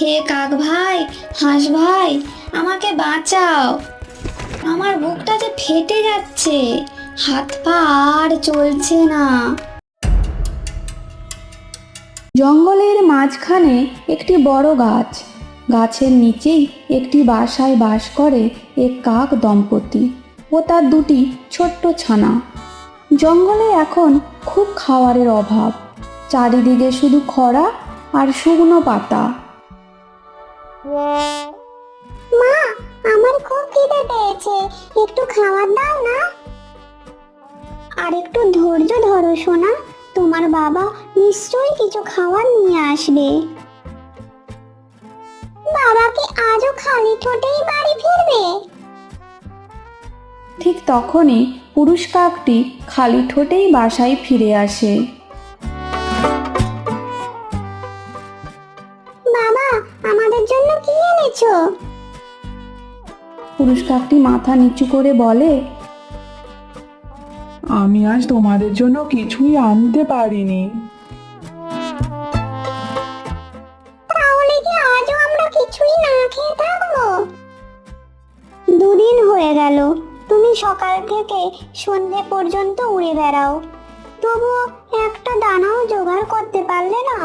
হে কাক ভাই, হাঁস ভাই, আমাকে বাঁচাও। আমার বুকটা যে ফেটে যাচ্ছে, হাত পা আর চলছে না। জঙ্গলের মাঝখানে একটি বড় গাছ। গাছের নিচেই একটি বাসায় বাস করে এক কাক দম্পতি ও তার দুটি ছোট্ট ছানা। জঙ্গলে এখন খুব খাবারের অভাব, চারিদিকে শুধু খরা আর শুকনো পাতা। মা, আমার খুব খিদে পেয়েছে, একটু খাবার দাও না। আর একটু ধৈর্য ধরো সোনা, তোমার বাবা নিশ্চয়ই কিছু খাবার নিয়ে আসবে। বাবা কি আজও খালি ঠোঁটেই বাড়ি ফিরবে? ঠিক তখনই পুরুষ কাকটি খালি ঠোঁটেই বাসায় ফিরে আসে। বাবা, আমাদের জন্য কি এনেছো? পুরুষ কাকটি মাথা নিচু করে বলে, আমি আজ তোমাদের জন্য কিছুই আনতে পারিনি। তাহলে কি আজও আমরা কিছুই না খেয়ে থাকবো? দুদিন হয়ে গেল, তুমি সকাল থেকে সন্ধে পর্যন্ত উড়ে বেড়াও, তবুও একটা দানাও জোগাড় করতে পারলে না।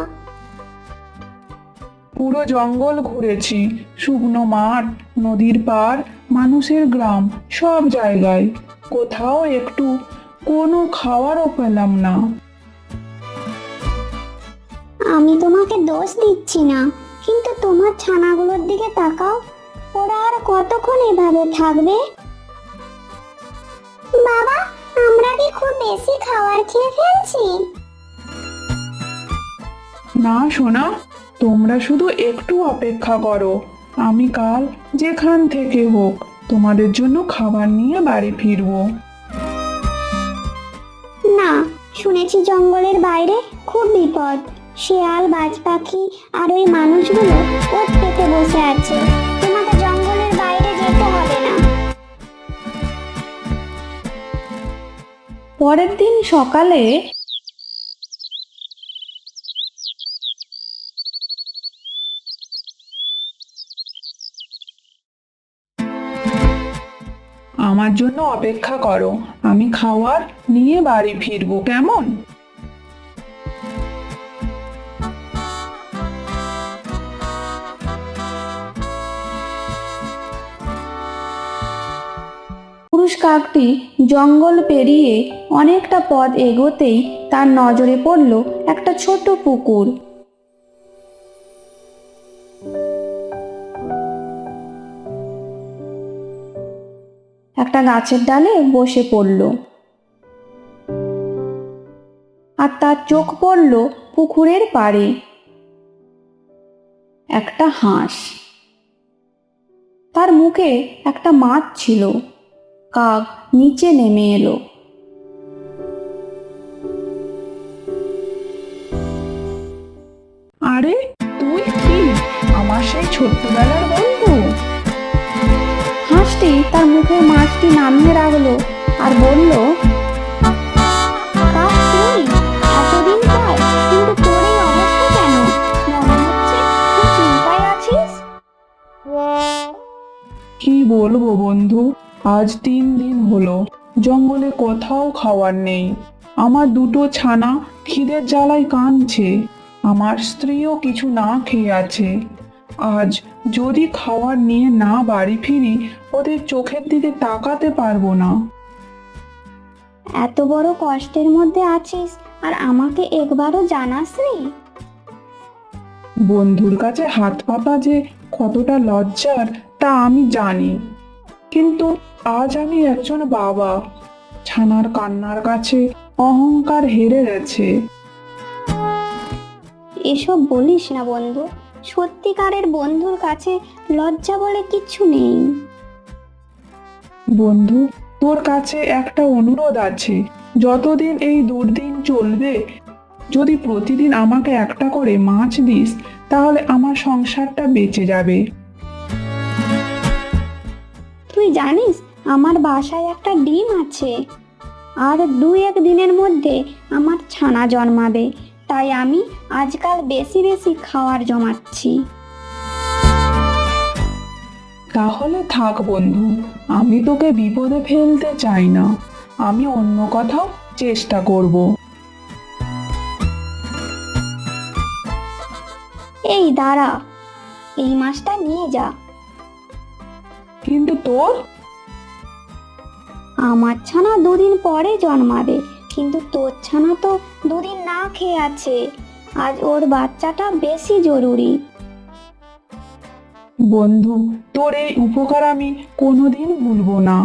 পুরো জঙ্গল ঘুরেছি, শুকনো মাঠ, নদীর পাড়, মানুষের গ্রাম, সব জায়গায় কোথাও একটু কোনো খাবারও পেলাম না। আমি তোমাকে দোষ দিচ্ছি না, কিন্তু তোমার ছানাগুলোর দিকে তাকাও, ওরা আর কতক্ষণ এভাবে থাকবে? বাবা, আমরা কি খুব বেশি খাবার খেয়ে ফেলছি? না সোনা, তোমরা শুধু একটু অপেক্ষা করো, আমি কাল যেখান থেকে হোক তোমাদের জন্য খাবার নিয়ে বাড়ি ফিরবো। না, শুনেছি জঙ্গলের বাইরে খুব বিপদ, শেয়াল, বাজ পাখি আর ওই মানুষগুলো ওত পেতে বসে আছে। তোমাকে জঙ্গলের বাইরে যেতে হবে না। পরের দিন সকালে আমার জন্য অপেক্ষা করো, আমি খাবার নিয়ে বাড়ি ফিরবো, কেমন? পুরুষ কাকটি জঙ্গল পেরিয়ে অনেকটা পথ এগোতেই তার নজরে পড়ল একটা ছোট পুকুর। একটা গাছের ডালে বসে পড়ল আর তার চোখ পড়ল পুকুরের পাড়ে। একটা হাঁস, তার মুখে একটা মাছ ছিল। কাক নিচে নেমে এলো। আরে তুই কি আমার সেই ছোট্টবেলার বন্ধু? হাঁসটি তার মুখের মাছটি নামিয়ে রাখলো আর বলল, কাক, তুই এতদিন পর, কিন্তু তোর এই অবস্থা কেন? মনে হচ্ছে তুই চিন্তায় আছিস। কি বলবো বন্ধু, আজ 3 দিন হলো জঙ্গলে কোথাও খাবার নেই। আমার দুটো ছানা খিদের জ্বালায় কাঁদছে, আমার স্ত্রীও কিছু না খেয়ে আছে। আজ যদি খাবার নিয়ে না বাড়ি ফিরি, ওদের চোখের দিকে তাকাতে পারবো না। এত বড় কষ্টের মধ্যে আছিস আর আমাকে একবারও জানাসনি? বন্ধুর কাছে হাত পাতা যে কতটা লজ্জার তা আমি জানি, কিন্তু আজ আমি একজন বাবা, ছানার কান্নার কাছে অহংকার হেরে গেছে। এসব বলিস না বন্ধু, সত্যিকারের বন্ধুর কাছে লজ্জা বলে কিচ্ছু নেই। বন্ধু, তোর কাছে একটা অনুরোধ আছে, যতদিন এই দুর্দিন চলবে, যদি প্রতিদিন আমাকে একটা করে মাছ দিস, তাহলে আমার সংসারটা বেঁচে যাবে। তুই জানিস আমার বাসায় একটা ডিম আছে, আর 2-1 দিনের মধ্যে আমার ছানা জন্মাবে, তাই আমি আজকাল বেশি বেশি খাবার জমাচ্ছি। তাহলে থাক বন্ধু, আমি তোকে বিপদে ফেলতে চাই না। আমি অন্য কোথাও চেষ্টা করব। এই দাঁড়া, এই মাছটা নিয়ে যা। কিন্তু তোর? আমার ছানা 2 দিন পরে জন্মাবে, কিন্তু তোর ছানা তো 2 দিন না খেয়ে আছে। আজ ওর বাচ্চাটা বেশি জরুরি। বন্ধু, তোর এই উপকার আমি কোনোদিন ভুলবো না।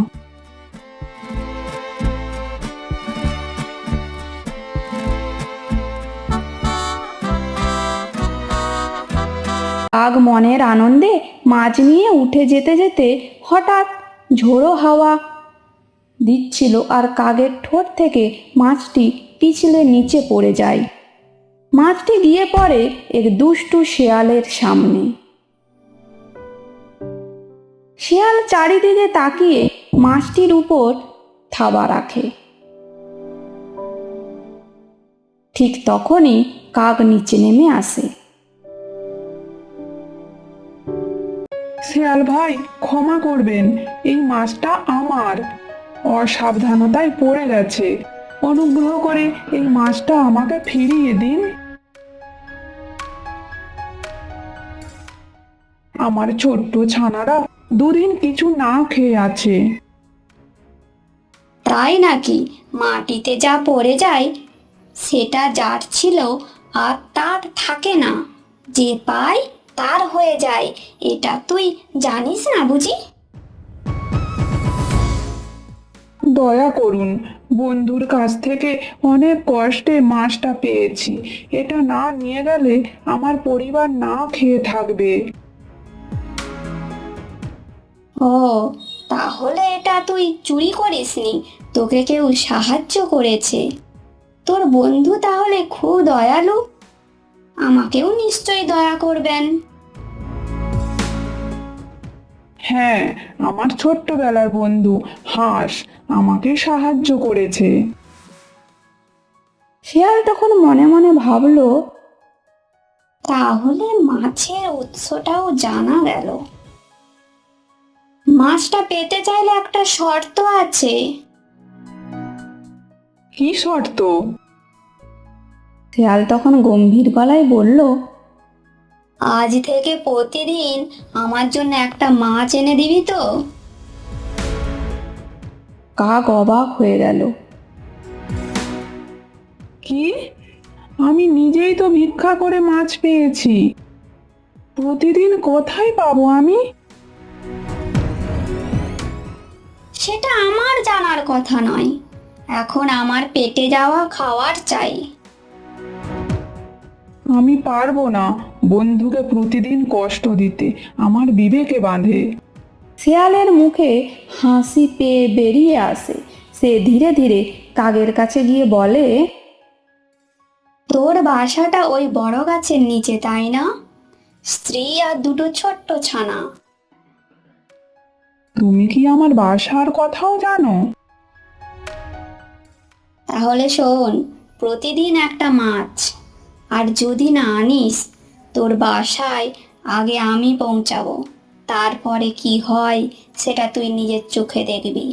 কাক মনের আনন্দে মাছ নিয়ে উঠে যেতে যেতে হঠাৎ ঝোড়ো হাওয়া দিচ্ছিল আর কাকের ঠোঁট থেকে মাছটি পিছলে নিচে পড়ে যায়। মাছটি গিয়ে পড়ে এক দুষ্টু শেয়ালের সামনে। শেয়াল চারিদিকে তাকিয়ে মাছটির উপর থাবা রাখে। ঠিক তখনই কাক নিচে নেমে আসে। শিয়াল ভাই, ক্ষমা করবেন, এই মাছটা আমার অসাবধানতায় পড়ে গেছে। অনুগ্রহ করে এই মাছটা আমাকে ফিরিয়ে দিন। আমার ছোট্ট ছানারা 2 দিন কিছু না খেয়ে আছে। তাই নাকি? মাটিতে যা পড়ে যায় সেটা যার ছিল আর তার থাকে না, যে পায় তার হয়ে যায়। এটা তুই জানিস না বুঝি? দয়া করুন, বন্ধুর কাছ থেকে অনেক কষ্টে মাছটা পেয়েছি। এটা না নিয়ে গেলে আমার পরিবার না খেয়ে থাকবে। ও, তাহলে এটা তুই চুরি করিসনি, তোকে কেউ সাহায্য করেছে। তোর বন্ধু তাহলে খুব দয়ালু, আমাকেও নিশ্চয়ই দয়া করবেন। হ্যাঁ, আমার ছোট্টবেলার বন্ধু হাঁস আমাকে সাহায্য করেছে। শেয়াল তখন মনে মনে ভাবল, তাহলে মাছের উৎসটাও জানা গেল। মাছটা পেতে চাইলে একটা শর্ত আছে। কি শর্ত? শেয়াল তখন গম্ভীর গলায় বলল, আজ থেকে প্রতিদিন আমার জন্য একটা মাছ এনে দিবি তো? কাক অবাক হয়ে গেল। কি? আমি নিজেই তো ভিক্ষা করে মাছ পেয়েছি, প্রতিদিন কোথায় পাবো আমি? সেটা আমার জানার কথা নয়, এখন আমার পেটে যাওয়া খাওয়ার চাই। আমি পারবো না বন্ধুকে প্রতিদিন কষ্ট দিতে, আমার বিবেকে বাঁধে। শেয়ালের মুখে হাসি পেয়ে বেরিয়ে আসে। সে ধীরে ধীরে কাকের কাছে গিয়ে বলে, তোর বাসাটা ওই বড় গাছের নিচে, তাই না? স্ত্রী আর 2টো ছোট্ট ছানা। তুমি কি আমার বাসার কথাও জানো? তাহলে শোন, প্রতিদিন একটা মাছ, আর যদি না আনিস তোর বাসায় আগে আমি পৌঁছাবো, তারপরে কি হয় সেটা তুই নিজের চোখে দেখবি।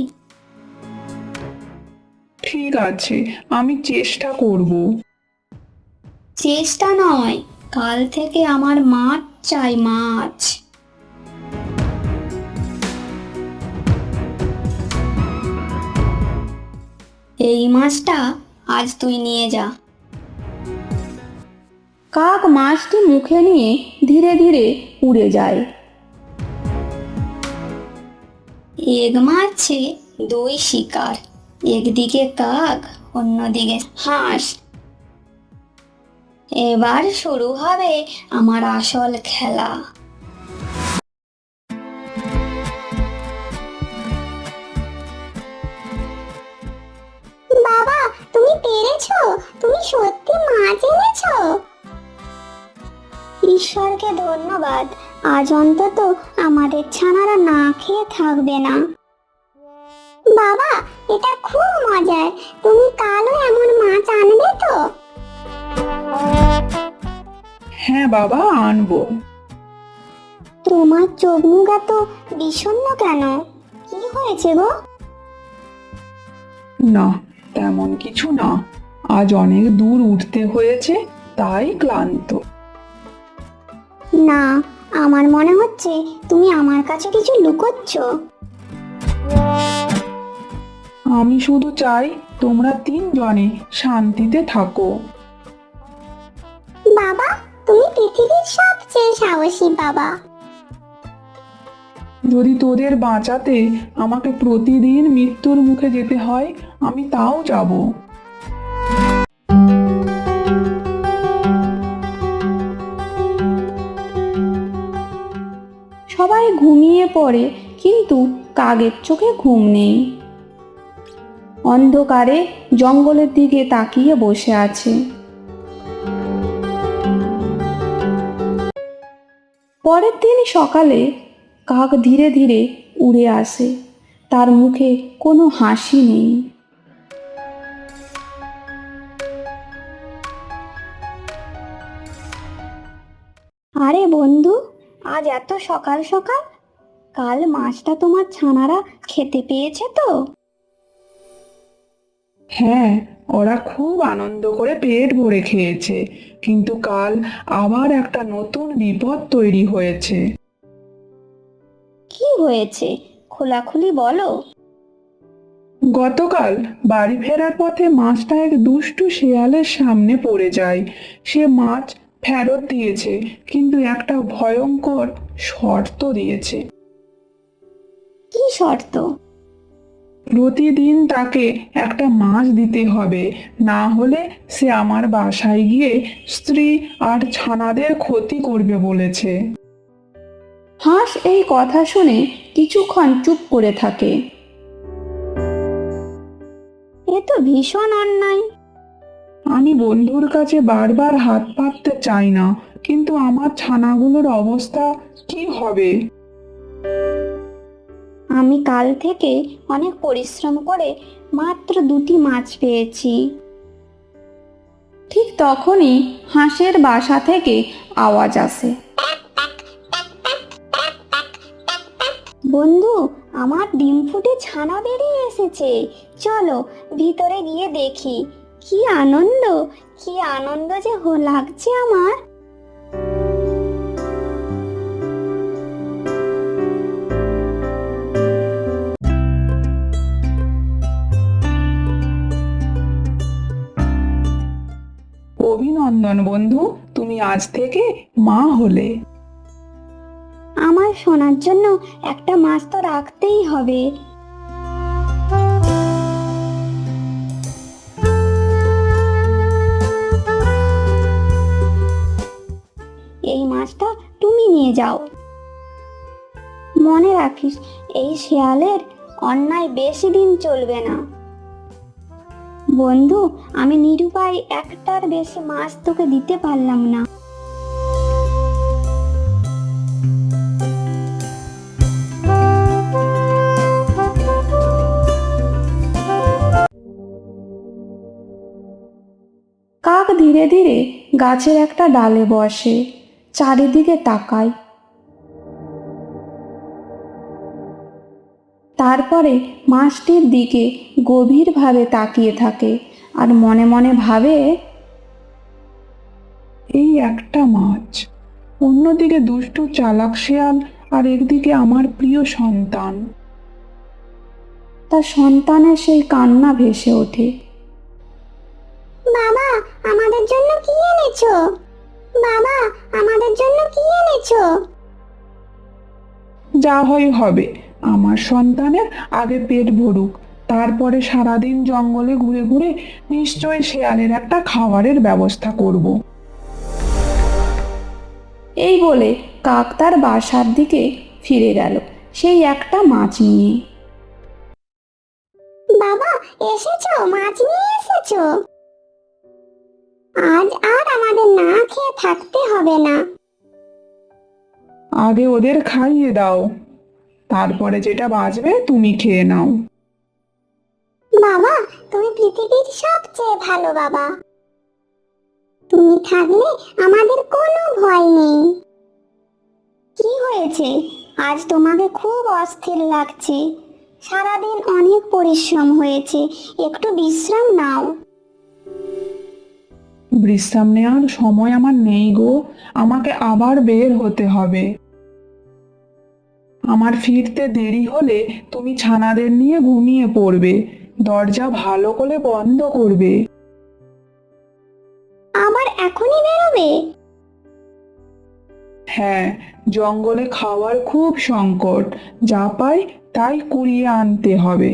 ঠিক আছে, আমি চেষ্টা করব। চেষ্টা নয়, কাল থেকে আমার মাছ চাই, মাছ। এই মাছটা আজ তুই নিয়ে যা। কাক মাছটি মুখে নিয়ে ধীরে ধীরে উড়ে যায়। এক মাছে 2 শিকার, একদিকে কাক, অন্যদিকে হাঁস। এবার শুরু হবে আমার আসল খেলা। বাবা, তুমি পেরেছো? তুমি সত্যি মাছ এনেছো? ঈশ্বরকে ধন্যবাদ, আজ অন্তত আমাদের ছানারা না খেয়ে থাকবে না। বাবা, এটা খুব মজার, তুমি কালও এমন মাছ আনবে তো? হ্যাঁ বাবা, আনবো। তোমার চোখ মুখ এত বিষণ্ণ কেন? কি হয়েছে গো? না, তেমন কিছু না। আজ অনেক দূর উঠতে হয়েছে, তাই ক্লান্ত। না, আমার মনে হচ্ছে তুমি আমার কাছে কিছু লুকোচ্ছ। আমি শুধু চাই তোমরা তিনজনে শান্তিতে থাকো। বাবা, তুমি পৃথিবীর সবচেয়ে সাহসী বাবা। যদি তোদের বাঁচাতে আমাকে প্রতিদিন মৃত্যুর মুখে যেতে হয়, আমি তাও যাব। সবাই ঘুমিয়ে পড়ে, কিন্তু কাকের চোখে ঘুম নেই। অন্ধকারে জঙ্গলের দিকে তাকিয়ে বসে আছে। পরের দিন সকালে কাক ধীরে ধীরে উড়ে আসে। তার মুখে কোনো হাসি নেই। আরে বন্ধু, আজ এত সকাল সকাল? কাল মাছটা তোমার ছানারা খেতে পেয়েছে তো? হ্যাঁ, ওরা খুব আনন্দ করে পেট ভরে খেয়েছে, কিন্তু কাল আবার একটা নতুন বিপদ তৈরি হয়েছে। কি হয়েছে, খোলাখুলি বলো। গতকাল বাড়ি ফেরার পথে মাছটা এক দুষ্টু শেয়ালের সামনে পড়ে যায়। সে মাছ ফেরত দিয়েছে, কিন্তু একটা ভয়ঙ্কর শর্ত দিয়েছে। কি শর্ত? প্রতিদিন তাকে একটা মাছ দিতে হবে, না হলে সে আমার বাসায় গিয়ে স্ত্রী আর ছানাদের ক্ষতি করবে বলেছে। হাঁস এই কথা শুনে কিছুক্ষণ চুপ করে থাকে। এ তো ভীষণ অন্যায়। আমি বন্ধুর কাছে বারবার হাত পাততে চাই না, কিন্তু আমার ছানাগুলোর অবস্থা কি হবে? আমি কাল থেকে অনেক পরিশ্রম করে মাত্র 2টি মাছ পেয়েছি। ঠিক তখনই হাঁসের বাসা থেকে আওয়াজ আসে। বন্ধু, আমার ডিম ফুটে ছানা বেরিয়ে এসেছে। চলো ভিতরে গিয়ে দেখি। কি আনন্দ, কি আনন্দ যে লাগছে আমার। অভিনন্দন বন্ধু, তুমি আজ থেকে মা হলে। আমার সোনার জন্য একটা মাছ তো রাখতেই হবে। এই মাছটা তুমি নিয়ে যাও। মনে রাখিস, এই শেয়ালের অন্যায় বেশি দিন চলবে না। বন্ধু, আমি নিরুপায় একটার বেশি মাছ তোকে দিতে পারলাম না। কাক ধীরে ধীরে গাছের একটা ডালে বসে, চারিদিকে তাকায়। তারপরে মাছটির দিকে গভীরভাবে তাকিয়ে থাকে আর মনে মনে ভাবে, এই একটা মাছ, অন্যদিকে দুষ্টু চালাক শেয়াল, আর একদিকে আমার প্রিয় সন্তান। তার সন্তানের সেই কান্না ভেসে ওঠে। বাবা, আমাদের জন্য কি এনেছো? বাবা, আমাদের জন্য কি এনেছো? যা হয় হবে, আমার সন্তানের আগে পেট ভরুক, তারপরে সারাদিন জঙ্গলে ঘুরে ঘুরে নিশ্চয় শেয়ালের একটা খাবারের ব্যবস্থা করব। এই বলে কাক তার বাসার দিকে ফিরে গেল, সেই একটা মাছ নিয়ে। বাবা, এসেছো? মাছ নিয়ে এসেছো? আজ আর আমাদের না খেয়ে থাকতে হবে না। আগে ওদের খাইয়ে দাও, তারপরে যেটা বাঁচবে তুমি খেয়ে নাও। বাবা, তুমি পৃথিবীর সবচেয়ে ভালো বাবা। তুমি থাকলে আমাদের কোনো ভয় নেই। কি হয়েছে? আজ তোমাকে খুব অস্থির লাগছে। সারাদিন অনেক পরিশ্রম হয়েছে, একটু বিশ্রাম নাও। বিশ্রাম নেওয়ার সময় আমার নেই গো, আমাকে আবার বের হতে হবে। আমার ফিরতে দেরি হলে তুমি ছানাদের নিয়ে ঘুমিয়ে পড়বে। দরজা ভালো করে বন্ধ করবে। আবার এখনই বেরোবে? হ্যাঁ, জঙ্গলে খাওয়ার খুব সংকট, যা পাই তাই কুড়িয়ে আনতে হবে।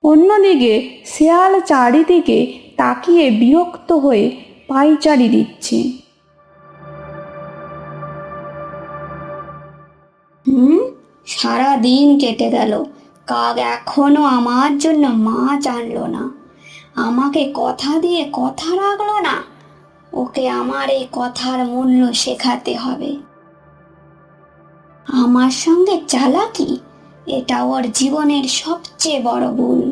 অন্যদিকে শেয়াল চারিদিকে তাকিয়ে বিরক্ত হয়ে পায়চারি দিচ্ছে। সারা দিন কেটে গেল, কাক এখনো আমার জন্য মাছ আনলো না। আমাকে কথা দিয়ে কথা রাখলো না। ওকে আমার এই কথার মূল্য শেখাতে হবে। আমার সঙ্গে চালাকি, এটা ওর জীবনের সবচেয়ে বড় ভুল।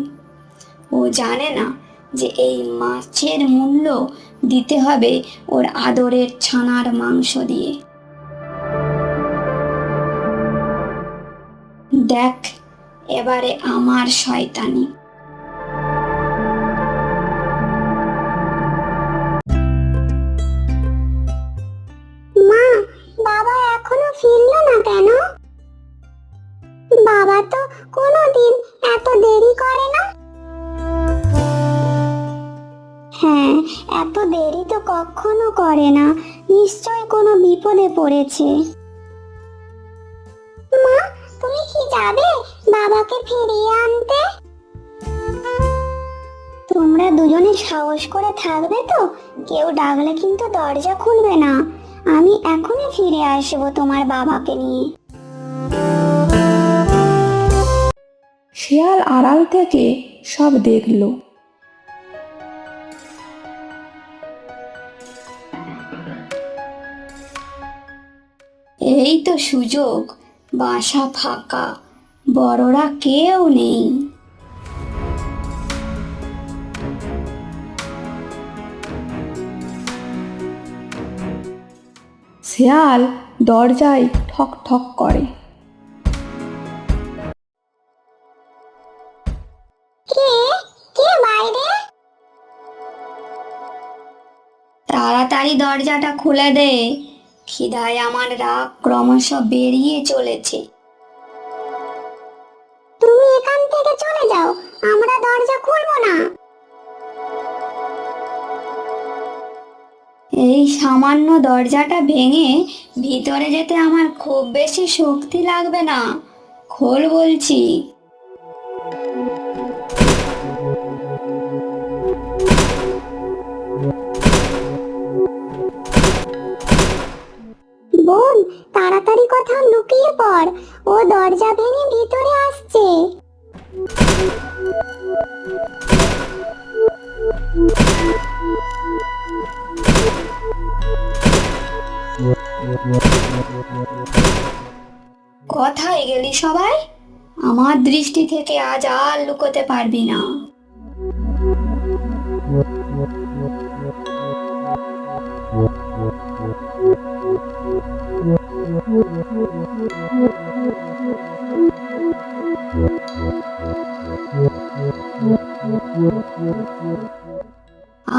ও জানে না যে এই মাছের মূল্য দিতে হবে ওর আদরের ছানার মাংস দিয়ে। দেখ এবারে আমার শয়তানি। মা, বাবা এখনো ফিরলো না কেন? বাবা তো কোনোদিন এত দেরি করে না। হ্যাঁ, এত দেরি তো কখনো করে না। নিশ্চয় কোনো বিপদে পড়েছে। মা, তুমি কি যাবে বাবাকে ফিরিয়ে আনতে? তোমরা দুজনে সাহস করে থাকবে তো? কেউ ডাকলে কিন্তু দরজা খুলবে না। আমি এখনই ফিরে আসবো তোমার বাবাকে নিয়ে। শেয়াল আড়াল থেকে সব দেখল। এই তো সুযোগ, বাসা ফাঁকা, বড়রা কেউ নেই। শেয়াল দরজায় ঠক ঠক করে। কে কে বাইরে? তাড়াতাড়ি দরজাটা খুলে দে, খিদায় আমার রাগ ক্রমশ বেরিয়ে চলেছে। তুমি এখান থেকে চলে যাও, আমরা দরজা খুলবো না। এই সামান্য দরজাটা ভেঙে ভিতরে যেতে আমার খুব বেশি শক্তি লাগবে না। খোল বলছি। বোন, তাড়াতাড়ি কোথাও লুকিয়ে পড়, ও দরজা ভেঙে ভিতরে আসছে। কোথায় গেলি সবাই? আমার দৃষ্টি থেকে আজ আর লুকোতে পারবি না।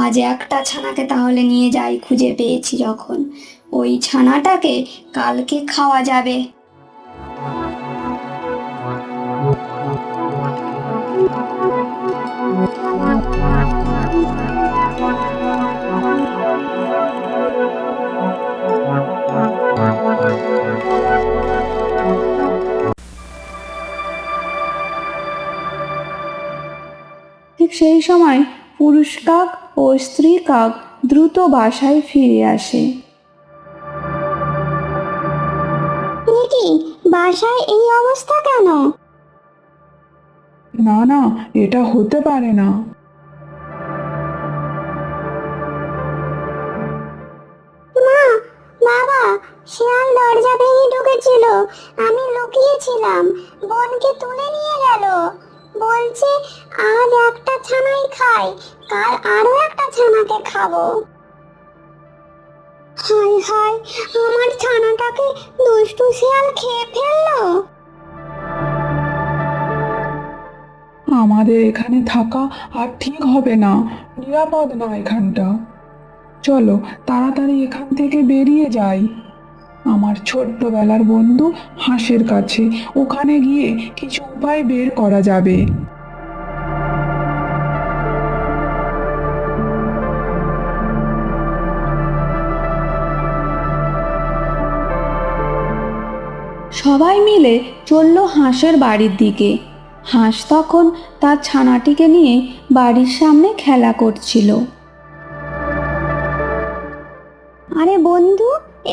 আজ একটা ছানাকে তাহলে নিয়ে যাই, খুঁজে পেয়েছি যখন। ওই ছানাটাকে কালকে খাওয়া যাবে। ঠিক সেই সময় পুরুষ কাক ও স্ত্রী কাক দ্রুত বাসায় ফিরে আসে। কি বাসায় এই অবস্থা কেন? না না, এটা হতে পারে না। মা, বাবা, শিয়াল দরজা ভেঙে ঢুকেছিল। আমি লুকিয়েছিলাম, বোনকে তুলে নিয়ে গেল। বলছে আজ একটা ছানাই খাই, কাল আরো একটা ছানাকে খাবো। হায় হায়, আমার ছানাটাকে দুষ্টু শিয়াল খেয়ে ফেললো। আমাদের এখানে থাকা আর ঠিক হবে না, নিরাপদ না এখানটা। চলো তাড়াতাড়ি এখান থেকে বেরিয়ে যাই। আমার ছোট্টবেলার বন্ধু হাঁসের কাছে, ওখানে গিয়ে কিছু উপায় বের করা যাবে। সবাই মিলে চলল হাঁসের বাড়ির দিকে। হাঁস তখন তার ছানাটিকে নিয়ে বাড়ির সামনে খেলা করছিল। আরে বন্ধু,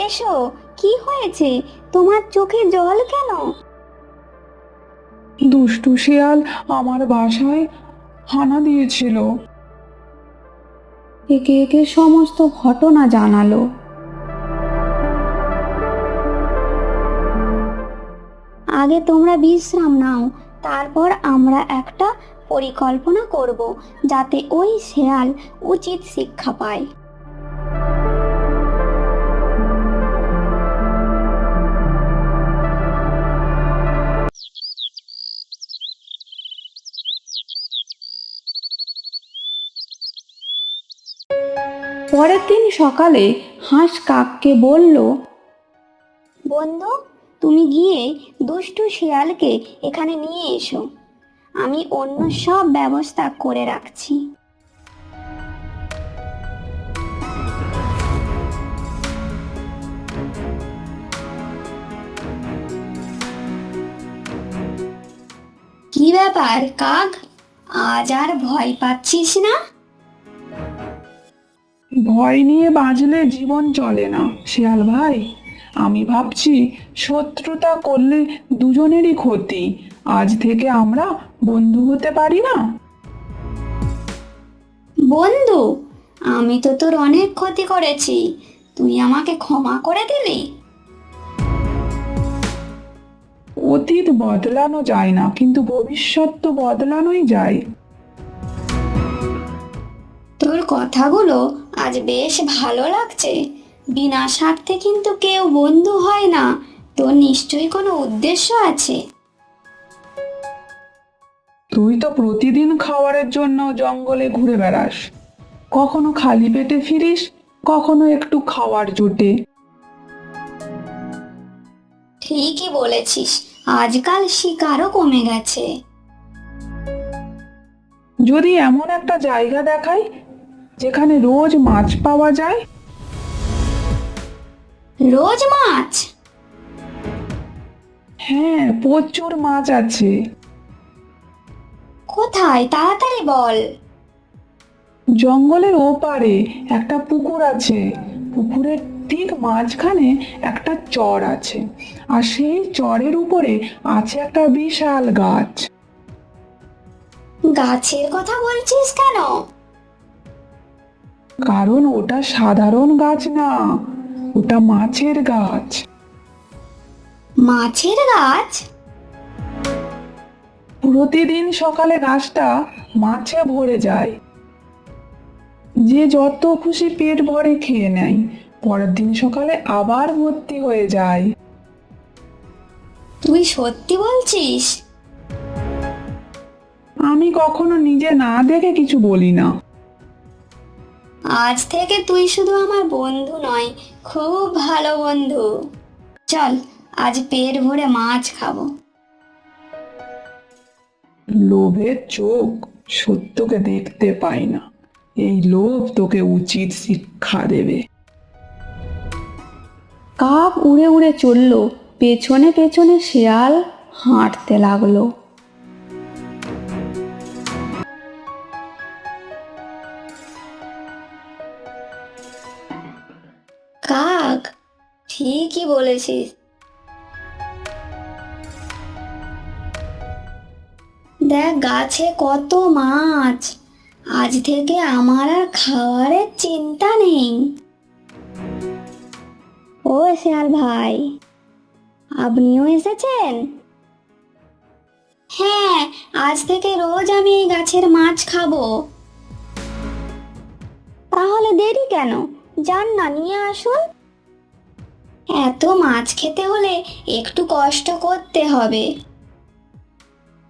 এসো, কি হয়েছে? তোমার চোখে জল কেন? দুষ্টু শিয়াল আমার বাসায় হানা দিয়েছিল। একে একে সমস্ত ঘটনা জানালো। আগে তোমরা বিশ্রাম নাও, তারপর আমরা একটা পরিকল্পনা করব যাতে ওই শেয়াল উচিত শিক্ষা পায়। পরের দিন সকালে হাঁস কাককে বলল, বন্ধু, তুমি গিয়ে দুষ্টু শিয়ালকে এখানে নিয়ে এসো, আমি অন্য সব ব্যবস্থা করে রাখছি। কি ব্যাপার কাক, আজ আর ভয় পাচ্ছিস না? ভয় নিয়ে বাঁচলে জীবন চলে না শিয়াল ভাই। আমি ভাবছি শত্রুতা করলে দুজনেরই ক্ষতি। আজ থেকে আমরা বন্ধু হতে পারি না? বন্ধু, আমি তো তোর অনেক ক্ষতি করেছি, তুই আমাকে ক্ষমা করে দিলি? অতীত বদলানো যায় না, কিন্তু ভবিষ্যৎ তো বদলানোই যায়। তোর কথাগুলো আজ বেশ ভালো লাগছে। বিনা স্বার্থে কিন্তু কেউ বন্ধু হয় না, তোর নিশ্চয়ই কোনো উদ্দেশ্য আছে। তুই তো প্রতিদিন খাবারের জন্য জঙ্গলে ঘুরে বেড়াস, কখনো খালি পেটে ফিরিস, কখনো একটু খাওয়ার জোটে। ঠিকই বলেছিস, আজকাল শিকারও কমে গেছে। যদি এমন একটা জায়গা দেখাই যেখানে রোজ মাছ পাওয়া যায়। রোজ মাছ? হ্যাঁ, প্রচুর মাছ আছে। কোথায়, তাড়াতাড়ি বল। জঙ্গলের ওপারে একটা পুকুর আছে, পুকুরের ঠিক মাঝখানে একটা চর আছে, আর সেই চরের উপরে আছে একটা বিশাল গাছ। গাছের কথা বলছিস কেন? কারণ ওটা সাধারণ গাছ না, ওটা মাছের গাছ। মাছের গাছ? প্রতিদিন সকালে গাছটা মাছে ভরে যায়। যে যত খুশি পেট ভরে খেয়ে নেয়, পরের দিন সকালে আবার ভর্তি হয়ে যায়। তুই সত্যি বলছিস? আমি কখনো নিজে না দেখে কিছু বলি না। আজ থেকে তুই শুধু আমার বন্ধু নয়, খুব ভালো বন্ধু। চল, আজ পেট ভরে মাছ খাবো। লোভের চোখ সত্যকে দেখতে পায় না, এই লোভ তোকে উচিত শিক্ষা দেবে। কাক উড়ে উড়ে চলল, পেছনে পেছনে শেয়াল হাঁটতে লাগলো। কাক, ঠিকই বলেছিস। দেখ গাছে কত মাছ, আজ থেকে আমার আর খাবারের চিন্তা নেই। ও শিয়াল ভাই, আপনিও এসেছেন? হ্যাঁ, আজ থেকে রোজ আমি এই গাছের মাছ খাবো। তাহলে দেরি কেন, যান না নিয়ে আসুন। এত মাছ খেতে হলে একটু কষ্ট করতে হবে।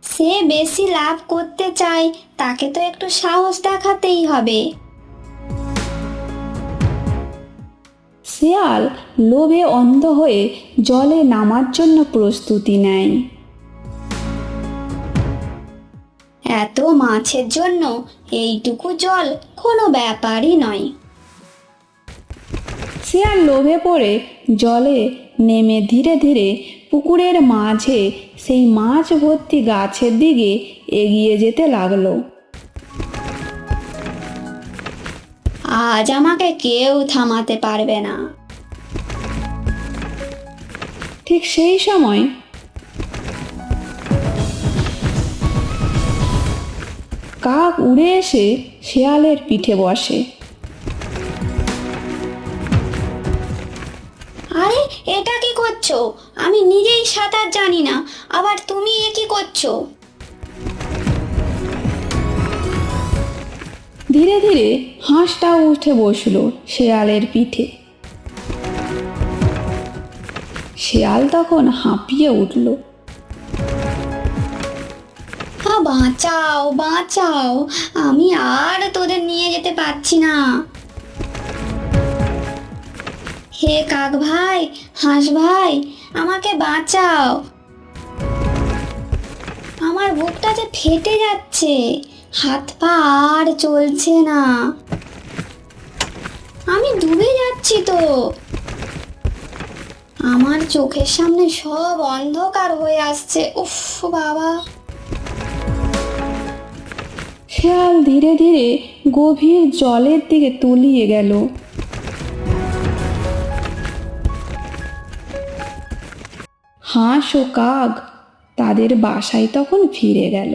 সে বেশি লাভ করতে চায়, তাকে তো একটু সাহস দেখাতেই হবে। শিয়াল লোভে অন্ধ হয়ে জলে নামার জন্য প্রস্তুতি নেয়। এত মাছের জন্য এইটুকু জল কোনো ব্যাপারই নয়। শিয়াল লোভে পড়ে জলে নেমে ধীরে ধীরে পুকুরের মাঝে সেই মাছ ভর্তি গাছের দিকে এগিয়ে যেতে লাগলো। আজ আমাকে কেউ থামাতে পারবে না। ঠিক সেই সময় কাক উড়ে এসে শিয়ালের পিঠে বসে। আরে, এটা কি করছো? আমি নিজেই সাঁতার জানি না, আবার তুমি এ কি করছো? ধীরে ধীরে হাঁসটাও উঠে বসলো শেয়ালের পিঠে। শেয়াল তখন হাঁপিয়ে উঠল। বাঁচাও, বাঁচাও, আমি আর তোদের নিয়ে যেতে পারছি না। হে কাক ভাই, হাঁস ভাই, আমাকে বাঁচাও। আমার বুকটা যে ফেটে যাচ্ছে, হাত পা আর চলছে না, আমি ডুবে যাচ্ছি তো। আমার চোখের সামনে সব অন্ধকার হয়ে আসছে। উফ বাবা! শেয়াল ধীরে ধীরে গভীর জলের দিকে তলিয়ে গেল। হাঁস ও কাক তাদের বাসায় তখন ফিরে গেল।